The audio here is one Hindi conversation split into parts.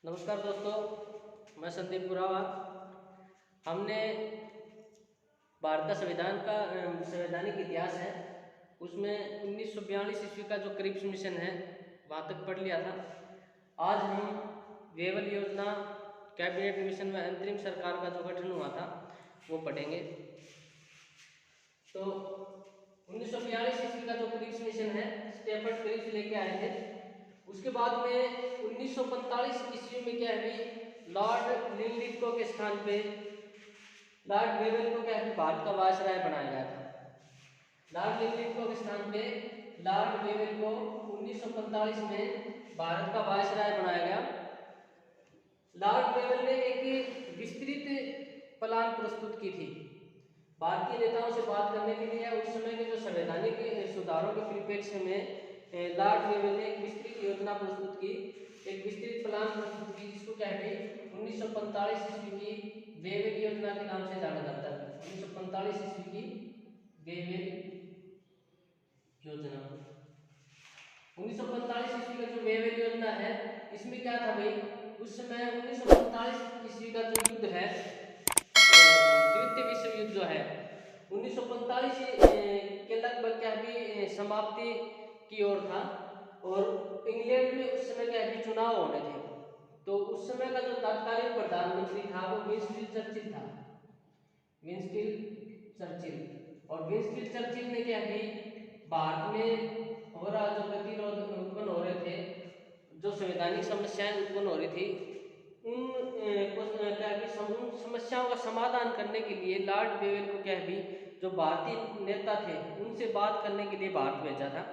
नमस्कार दोस्तों, मैं संदीप पुरावा। हमने भारत का संवैधानिक इतिहास है, उसमें 1942 ईस्वी का जो क्रिप्स मिशन है वहाँ तक पढ़ लिया था। आज हम वेवल योजना, कैबिनेट मिशन में अंतरिम सरकार का जो गठन हुआ था वो पढ़ेंगे। तो 1942 ईस्वी का जो क्रिप्स मिशन है, स्टेफर्ड क्रिप्स लेके आए थे। उसके बाद में 1945 ईस्वी में क्या है, लॉर्ड लिनलिथगो के स्थान पे लॉर्ड वेवेल को क्या है भारत का वायसराय बनाया गया था। लॉर्ड लिनलिथगो के स्थान पे लॉर्ड वेवेल को 1945 में भारत का वायसराय बनाया गया। लॉर्ड वेवेल ने एक विस्तृत प्लान प्रस्तुत की थी भारतीय नेताओं से बात करने के लिए। उस समय के जो संवैधानिक सुधारों के परिप्रेक्ष्य में लॉर्ड वेवेल ने एक विस्तृत योजना प्रस्तुत की, एक विस्तृत प्लान प्रस्तुत की, जिसको क्या है 1945 ईस्वी की वेवेल योजना के नाम से जाना जाता है। 1945 ईस्वी की वेवेल योजना। 1945 ईस्वी का जो वेवेल योजना है, इसमें क्या था भाई, उस समय 1945 ईस्वी का जो युद्ध है, द्वितीय विश्व युद्ध जो है 1945 के लगभग क्या भी समाप्ति की ओर था। और इंग्लैंड में उस समय क्या भी चुनाव होने थे। तो उस समय का जो तत्कालीन प्रधानमंत्री था वो विंस्टन चर्चिल था, विंस्टन चर्चिल। और विंस्टन चर्चिल ने क्या भी भारत में हो रहा जो गतिरोध उत्पन्न हो रहे थे, जो संवैधानिक समस्याएं उत्पन्न हो रही थी, उन समस्याओं का समाधान करने के लिए लॉर्ड वेवेल को क्या भी जो भारतीय नेता थे उनसे बात करने के लिए भारत भेजा था।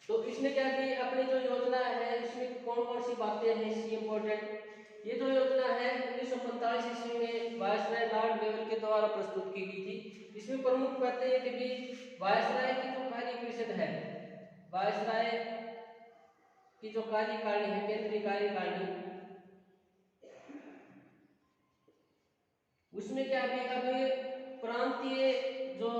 तो इसने क्या की अपनी जो योजना है इसमें कौन कौन सी बातें हैं इसकी इम्पोर्टेंट। ये जो योजना है 1945 ईस्वी में वायसराय लॉर्ड वेवेल के द्वारा प्रस्तुत की गई थी। इसमें प्रमुख बातें ये थी कि वायसराय की जो कार्य परिषद है, वायसराय की जो कार्यकारिणी है, केंद्रीय कार्यकारिणी, उसमें क्या भी अब प्रांतीय जो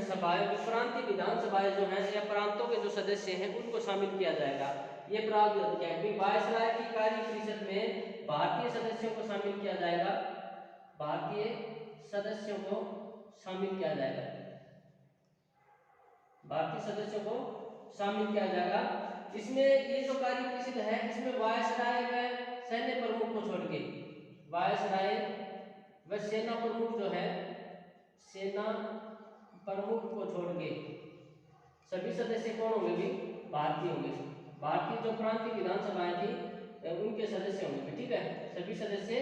सभाएं, प्रांतीय विधानसभाएं जो हैं या प्रांतों के जो सदस्य हैं उनको शामिल किया जाएगा। ये प्रावधान क्या है, वायसराय की कार्य परिषद में भारतीय सदस्यों को शामिल किया जाएगा, भारतीय सदस्यों को शामिल किया जाएगा, भारतीय सदस्यों को शामिल किया जाएगा। इसमें ये जो कार्य परिषद है इसमें वायसराय व सैन्य प्रमुख को छोड़ के, वायसराय व सेना प्रमुख जो है, सेना प्रमुख को छोड़ के सभी सदस्य कौन होंगे भी, भारतीय होंगे। भारतीय जो प्रांतीय विधानसभाएं थी उनके सदस्य होंगे, ठीक है, सभी सदस्य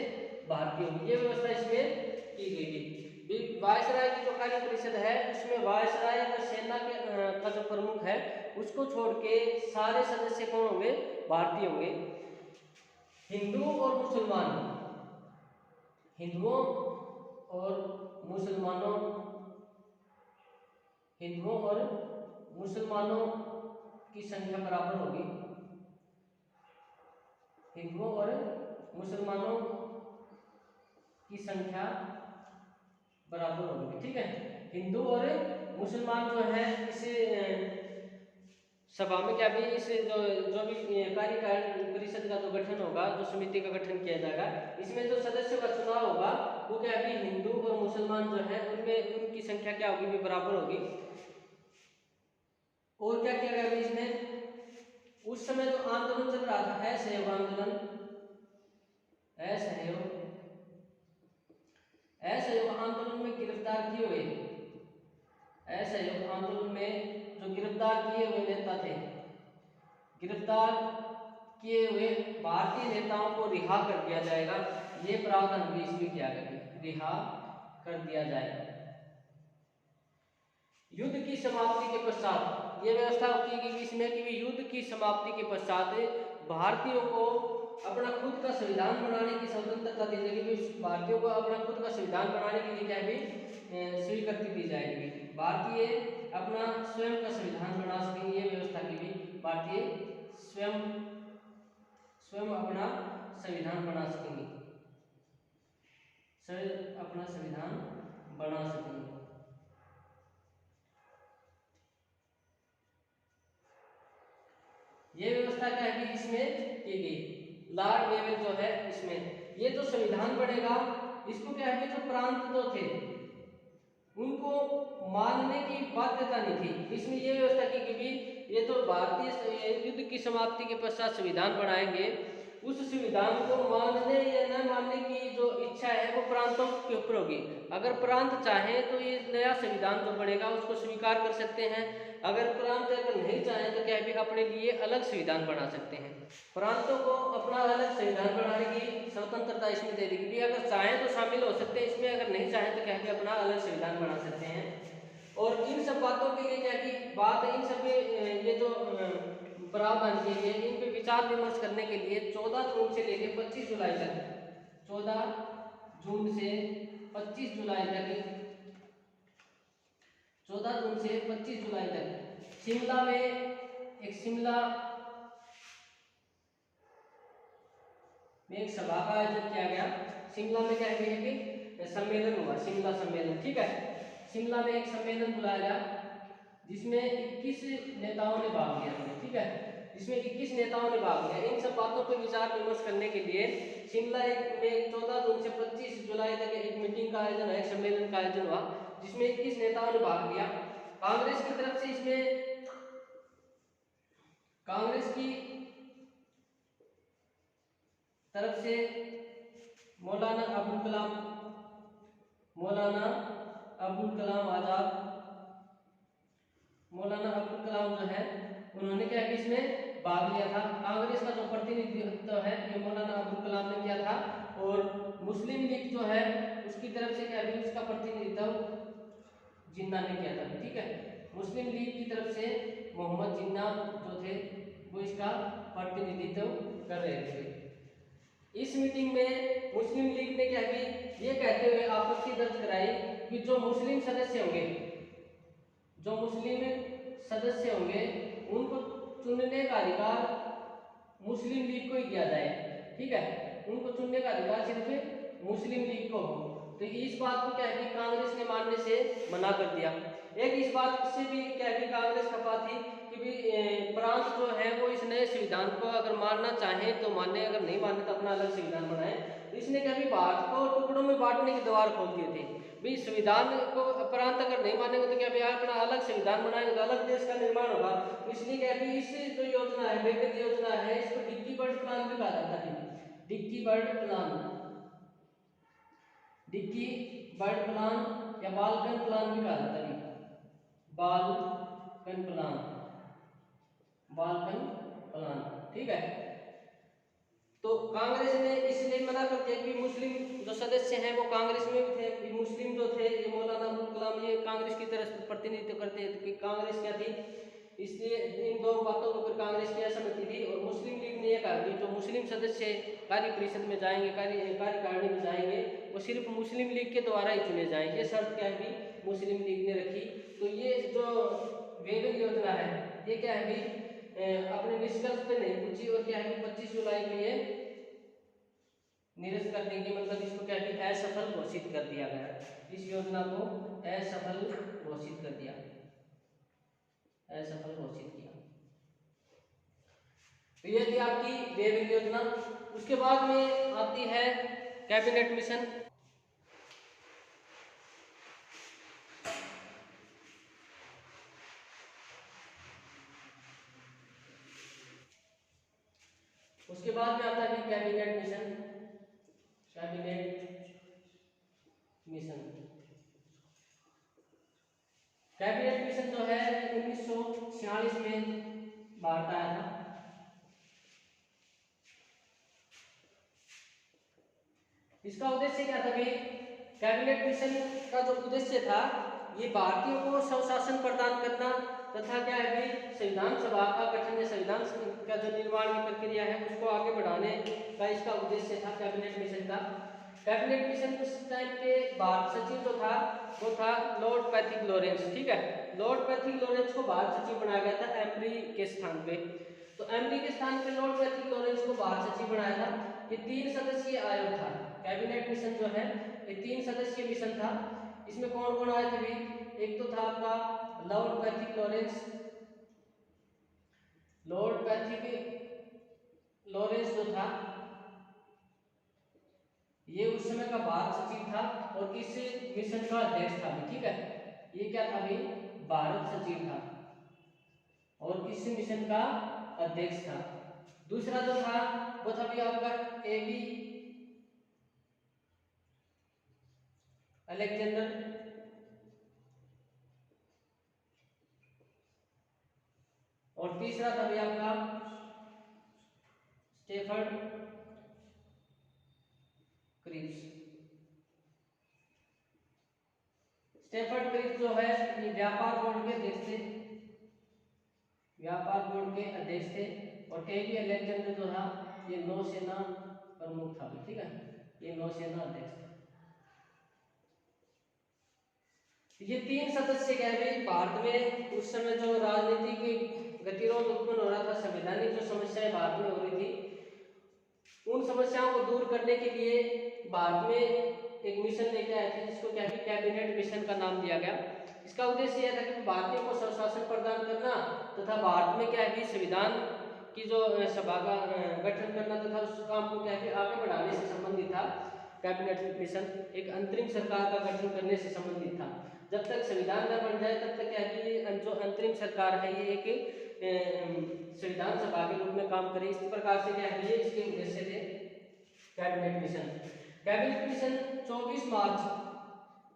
भारतीय होंगे। ये व्यवस्था इसमें की गई थी। वायसराय की जो कार्य परिषद है उसमें वायसराय व सेना के का जो प्रमुख है उसको छोड़ के सारे सदस्य कौन होंगे, भारतीय होंगे। हिंदू और मुसलमान, हिंदुओं और मुसलमानों, हिंदुओं और मुसलमानों की संख्या बराबर होगी, हिंदुओं और मुसलमानों की संख्या बराबर होगी, ठीक है। हिंदू और मुसलमान जो है इस सभा में क्या भी इस जो भी कार्यकारिणी परिषद का जो गठन होगा, जो समिति का गठन किया जाएगा, इसमें जो सदस्यों का चुनाव होगा वो क्या भी हिंदू और मुसलमान जो है उनमें उनकी संख्या क्या होगी, भी बराबर होगी। और क्या किया गया इसमें, उस समय जो आंदोलन चल रहा था, असहयोग आंदोलन, असहयोग आंदोलन में गिरफ्तार किए हुए, असहयोग आंदोलन में जो गिरफ्तार किए हुए नेता थे, गिरफ्तार किए हुए भारतीय नेताओं को रिहा कर दिया जाएगा। ये प्रावधान भी इसमें किया गया, रिहा कर दिया जाएगा। युद्ध की समाप्ति के पश्चात ये व्यवस्था की गई इसमें कि युद्ध की समाप्ति के पश्चात भारतीयों को अपना खुद का संविधान बनाने की स्वतंत्रता दी जाएगी। भारतीयों को अपना खुद का संविधान बनाने के लिए क्या भी स्वीकृति दी जाएगी। भारतीय अपना स्वयं का संविधान बना सकेंगे, ये व्यवस्था की गई। भारतीय स्वयं अपना संविधान बना सकेंगे, स्वयं अपना संविधान बना सकेंगे। ये व्यवस्था क्या है कि इसमें की गई। लॉर्ड वेवेल जो है इसमें ये जो संविधान बनेगा इसको क्या है जो प्रांत जो थे उनको मानने की बाध्यता नहीं थी। इसमें ये व्यवस्था की कि भी ये तो भारतीय युद्ध की समाप्ति के पश्चात संविधान बनाएंगे, उस संविधान को मानने या न मानने की जो इच्छा है वो प्रांतों के ऊपर होगी। अगर प्रांत चाहें तो ये नया संविधान जो बनेगा उसको स्वीकार कर सकते हैं, अगर प्रांत अगर नहीं चाहें तो क्या है अपने लिए अलग संविधान बना सकते हैं। प्रांतों को अपना अलग संविधान बनाने की स्वतंत्रता इसमें दे दी कि अगर चाहें तो शामिल हो सकते हैं इसमें, अगर नहीं चाहें तो क्या है अपना अलग संविधान बना सकते हैं। और इन सब बातों के लिए क्या की बात इन सब ये जो प्रावधान के लिए इन पे विचार विमर्श करने के लिए 14 जून से लेकर 25 जुलाई तक 14 जून से 25 जुलाई तक 14 जून से 25 जुलाई तक शिमला में एक सभा का आयोजन किया गया। शिमला में क्या है कि सम्मेलन हुआ, शिमला सम्मेलन, ठीक है। शिमला में एक सम्मेलन बुलाया गया जिसमें 21 नेताओं ने भाग लिया, ठीक है, जिसमें 21 नेताओं ने भाग लिया। इन सब बातों पर विचार विमर्श करने के लिए शिमला में 14 जून से 25 जुलाई तक एक मीटिंग का आयोजन, एक सम्मेलन का आयोजन हुआ जिसमें 21 नेताओं ने भाग लिया। कांग्रेस की तरफ से इसमें मौलाना अब्दुल कलाम जो है उन्होंने क्या कि इसमें भाग लिया था। कांग्रेस का जो प्रतिनिधित्व है ये मौलाना अब्दुल कलाम ने किया था, और मुस्लिम लीग जो है उसकी तरफ से क्या भी उसका प्रतिनिधित्व जिन्ना ने किया था, ठीक है। मुस्लिम लीग की तरफ से मोहम्मद जिन्ना जो थे वो इसका प्रतिनिधित्व कर रहे थे। इस मीटिंग में मुस्लिम लीग ने क्या की ये कहते हुए आपत्ति दर्ज कराई कि जो मुस्लिम सदस्य होंगे उनको चुनने का अधिकार मुस्लिम लीग को ही दिया जाए, ठीक है, उनको चुनने का अधिकार सिर्फ मुस्लिम लीग को हो। तो इस बात को क्या है कि कांग्रेस ने मानने से मना कर दिया। एक इस बात से भी क्या है कि कांग्रेस खफा थी कि भी प्रांत जो है वो इस नए संविधान को अगर मानना चाहे तो माने, अगर नहीं माने तो अपना अलग संविधान बनाए। इसने क्या भी भारत को टुकड़ों में बांटने के द्वार खोल दिए थे। भी संविधान को प्रांत अगर नहीं मानेंगे तो क्या भी अपना अलग संविधान बनाएंगे तो अलग देश का निर्माण होगा। इसलिए क्या भी इस जो योजना है, वेगल योजना है, इसको डिक्की बर्ड प्लान भी कहा जाता है। डिक्की बर्ड प्लान या बालकन प्लान भी कहा जाता है। बालकन प्लान, ठीक है। तो कांग्रेस ने इसलिए मना कर दिया कि मुस्लिम जो सदस्य हैं वो कांग्रेस में भी थे, मुस्लिम जो थे ये मौलाना अब्दुल कलाम ये कांग्रेस की तरफ प्रतिनिधित्व करते हैं कि कांग्रेस क्या थी, इसलिए इन दो बातों को कांग्रेस की असहमति थी। और मुस्लिम लीग ने यह कहा कि जो मुस्लिम सदस्य कार्य परिषद में जाएंगे, कार्यकारिणी में जाएंगे, वो सिर्फ मुस्लिम लीग के द्वारा ही चुने जाएंगे। ये शर्त क्या है मुस्लिम लीग ने रखी। तो ये जो वेगल योजना है ये क्या है भी अपने निष्कर्ष पे नहीं पूछी, और क्या है 25 जुलाई को ये निरस्त करने की मतलब इसको क्या है असफल घोषित कर दिया गया। इस योजना को असफल घोषित कर दिया, असफल घोषित किया। तो ये थी आपकी वेगल योजना। उसके बाद में आती है कैबिनेट मिशन। उसके बाद में आता है कैबिनेट मिशन। कैबिनेट मिशन जो है 1946 में भारत आया था। इसका उद्देश्य क्या था भाई? कैबिनेट मिशन का जो उद्देश्य था ये भारतीयों को स्वशासन प्रदान करना तथा क्या है भाई संविधान सभा का गठन, संविधान का जो निर्माण की प्रक्रिया है उसको आगे बढ़ाने का इसका उद्देश्य था कैबिनेट मिशन का। कैबिनेट मिशन उस टाइम पे भारत सचिव जो था वो था लॉर्ड पैथिक लॉरेंस, ठीक है। लॉर्ड पैथिक लॉरेंस को भारत सचिव बनाया गया था एमरी के स्थान पे। तो एमरी के स्थान पे लॉर्ड पैथिक लॉरेंस को भारत सचिव बनाया था। ये 3 सदस्यीय आयोग था। कैबिनेट मिशन जो है ये 3 सदस्यीय मिशन था। इसमें कौन कौन आए थे भाई? एक तो था आपका लॉर्ड पैथिक लॉरेंस जो था ये उस समय का भारत सचिव था और किस मिशन का अध्यक्ष था भी, ठीक है। ये क्या था भी, भारत सचिव था और किस मिशन का अध्यक्ष था। दूसरा जो था वो था भी आपका एबी अलेक्जेंडर, और तीसरा था भी आपका स्टेफर्ड क्रिप्स। स्टेफर्ड क्रिप्स जो है ये व्यापार बोर्ड के अध्यक्ष थे, व्यापार बोर्ड के अध्यक्ष थे, और एबी अलेक्जेंडर जो था ये नौसेना प्रमुख था, ठीक है, ये नौसेना अध्यक्ष था। ये तीन सदस्य क्या है, भारत में उस समय जो राजनीतिक गतिरोध उत्पन्न हो रहा था, संवैधानिक जो समस्याएं भारत में हो रही थी, उन समस्याओं को दूर करने के लिए भारत में एक मिशन लेके आए थे जिसको क्या है कैबिनेट मिशन का नाम दिया गया। इसका उद्देश्य यह था कि भारतीयों को स्वशासन प्रदान करना तथा भारत में क्या है संविधान की जो सभा का गठन करना तथा उस काम को क्या है आगे बढ़ाने से संबंधित था। कैबिनेट मिशन एक अंतरिम सरकार का गठन करने से संबंधित था। जब तक संविधान न बन जाए तब तक क्या है कि जो अंतरिम सरकार है ये एक संविधान सभा के रूप में काम करे। इस प्रकार से क्या है ये इसके उद्देश्य थे कैबिनेट मिशन। कैबिनेट मिशन 24 मार्च,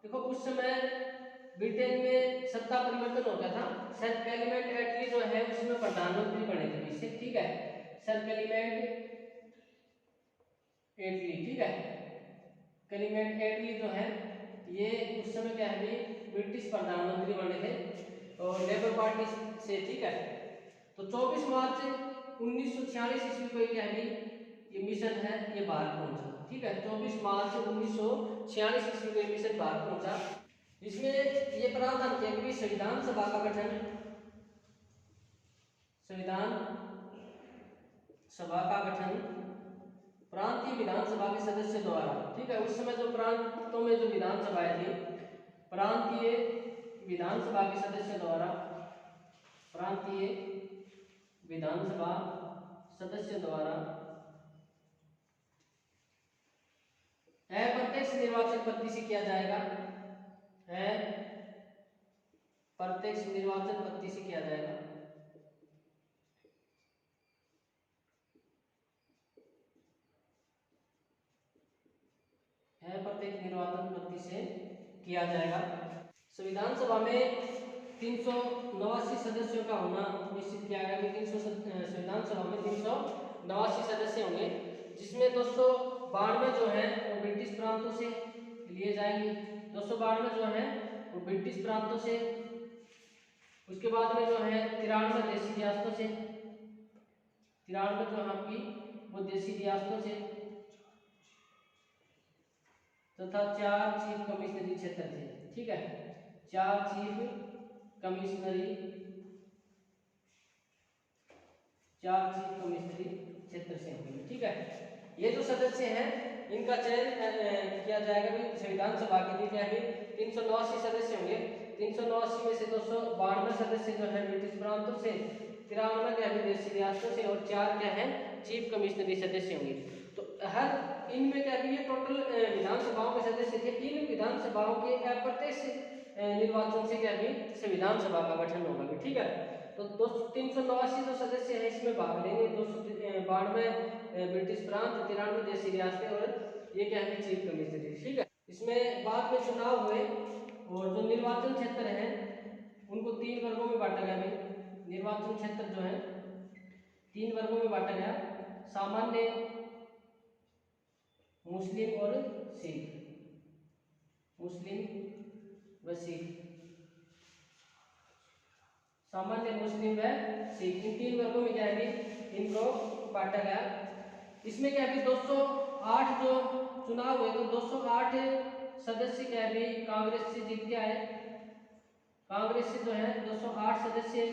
देखो उस समय ब्रिटेन में सत्ता परिवर्तन हो गया था। सर क्लेमेंट एटली जो है उसमें प्रधानमंत्री बने थे इससे, ठीक है, सर क्लेमेंट एटली, ठीक है, क्लेमेंट एटली जो है ये उस समय क्या है ब्रिटिश प्रधानमंत्री बने थे और लेबर पार्टी से, ठीक है। तो 24 मार्च 1946 ईस्वी को क्या है ये मिशन है ये भारत पहुंचा, ठीक है। 24 मार्च 1946 ईस्वी को ये मिशन भारत पहुंचा। इसमें ये प्रावधान किया कि संविधान सभा का गठन, संविधान सभा का गठन प्रांतीय विधानसभा के सदस्य द्वारा, ठीक है। उस समय जो प्रांतों में जो विधानसभाएं थी, प्रांतीय विधानसभा के सदस्य द्वारा, प्रांतीय विधानसभा सदस्य द्वारा अप्रत्यक्ष निर्वाचन पद्धति से किया जाएगा, अप्रत्यक्ष निर्वाचन पद्धति से किया जाएगा। अप्रत्यक्ष निर्वाचन पद्धति से किया जाएगा। संविधान सभा में 389 सदस्यों का होना निश्चित किया गया कि संविधान सभा में 389 सदस्य होंगे, जिसमें 292 जो है वो ब्रिटिश प्रांतों से लिए जाएंगे, 292 जो है वो ब्रिटिश प्रांतों से। उसके बाद में जो है 93 देशी रियासतों से, 93 जो आपकी वो देशी रियासतों से, तथा 4 चीफ कमिश्नरी क्षेत्र थे, ठीक है, 4 चीफ कमिश्नरी क्षेत्र से होंगे, ठीक है। ये जो सदस्य हैं इनका चयन किया जाएगा भी संविधान सभा के लिए क्या है 389 सदस्य होंगे। 389 में से 292 सदस्य जो है ब्रिटिश प्रांतों से, 93 क्या है देशी रियासतों से, और 4 क्या है चीफ कमिश्नरी सदस्य होंगे। तो हर इनमें क्या है ये टोटल विधानसभाओं के सदस्य थे। इन विधानसभाओं के अप्रत्यक्ष निर्वाचन से क्या है संविधान सभा का गठन होगा, ठीक है। तो 389 जो सदस्य हैं इसमें भाग लेंगे, 292 ब्रिटिश प्रांत, 93 देशी रियासतें और ये क्या है चीफ कमिश्नरी, ठीक है। इसमें बाद में चुनाव हुए और जो निर्वाचन क्षेत्र हैं उनको 3 वर्गों में बांटा गया। निर्वाचन क्षेत्र जो है 3 वर्गों में बांटा गया, सामान्य, मुस्लिम और सिख, मुस्लिम व सिख, सामान्य, मुस्लिम व सिख, इन 3 वर्गों में क्या है इनको बांटा गया। इसमें क्या है 208 जो चुनाव हुए तो 208 सदस्य क्या है कांग्रेस से जीत के आए। कांग्रेस से जो है 208 सदस्य,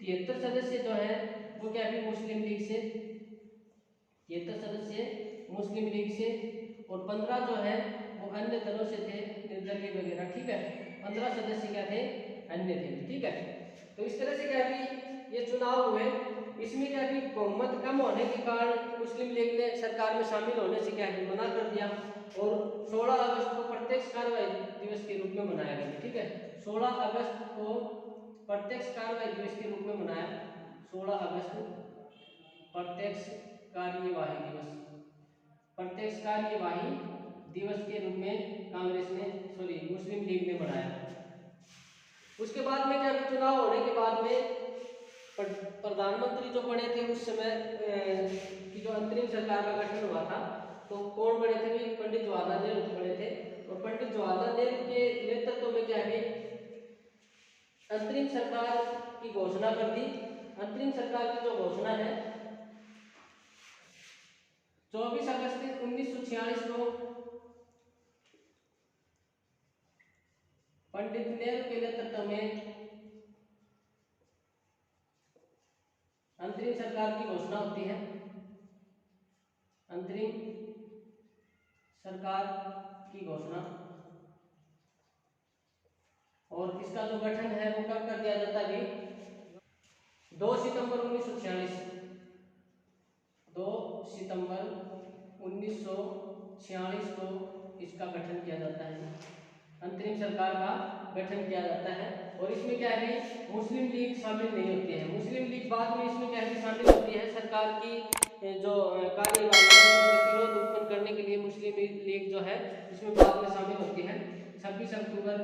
73 सदस्य जो है वो क्या है मुस्लिम लीग से, 73 सदस्य मुस्लिम लीग से, और 15 जो है वो अन्य दलों से थे, निर्दलीय वगैरह, ठीक है। 15 सदस्य क्या थे अन्य थे, ठीक है। तो इस तरह से क्या है ये चुनाव हुए इसमें क्या है कि बहुमत कम होने के कारण मुस्लिम लीग ने सरकार में शामिल होने से क्या है मना कर दिया और 16 अगस्त को प्रत्यक्ष कार्रवाई दिवस के रूप में मनाया गया। ठीक है, 16 अगस्त को प्रत्यक्ष कार्रवाई दिवस के रूप में मनाया। 16 अगस्त प्रत्यक्ष कार्यवाही दिवस, प्रत्यक्ष कार्यवाही दिवस के रूप में कांग्रेस ने मुस्लिम लीग ने मनाया। उसके बाद में क्या चुनाव होने के बाद में प्रधानमंत्री जो बने थे उस समय की जो अंतरिम सरकार का गठन हुआ था, तो कौन बने थे? पंडित जवाहरलाल नेहरू बने थे। और पंडित जवाहरलाल नेहरू के नेतृत्व में क्या है अंतरिम सरकार की घोषणा कर दी। अंतरिम सरकार की जो घोषणा है 24 अगस्त 1946 को पंडित नेहरू के नेतृत्व में अंतरिम सरकार की घोषणा होती है। अंतरिम सरकार की घोषणा, और इसका जो गठन है वो कब कर दिया जाता है? 2 सितंबर 1946, 2 सितंबर 1946 को इसका गठन किया जाता है, अंतरिम सरकार का गठन किया जाता है। और इसमें क्या है मुस्लिम लीग शामिल नहीं होती है। मुस्लिम लीग बाद में इसमें क्या है शामिल होती है। सरकार की जो कार्यवाही विरोध उत्पन्न करने के लिए मुस्लिम लीग जो है इसमें बाद में शामिल होती है। 26 अक्टूबर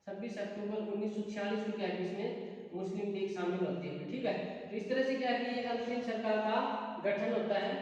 1946 को क्या है इसमें मुस्लिम लीग शामिल होती है। ठीक है, तो इस तरह से क्या है कि अंतरिम सरकार का गठन होता है।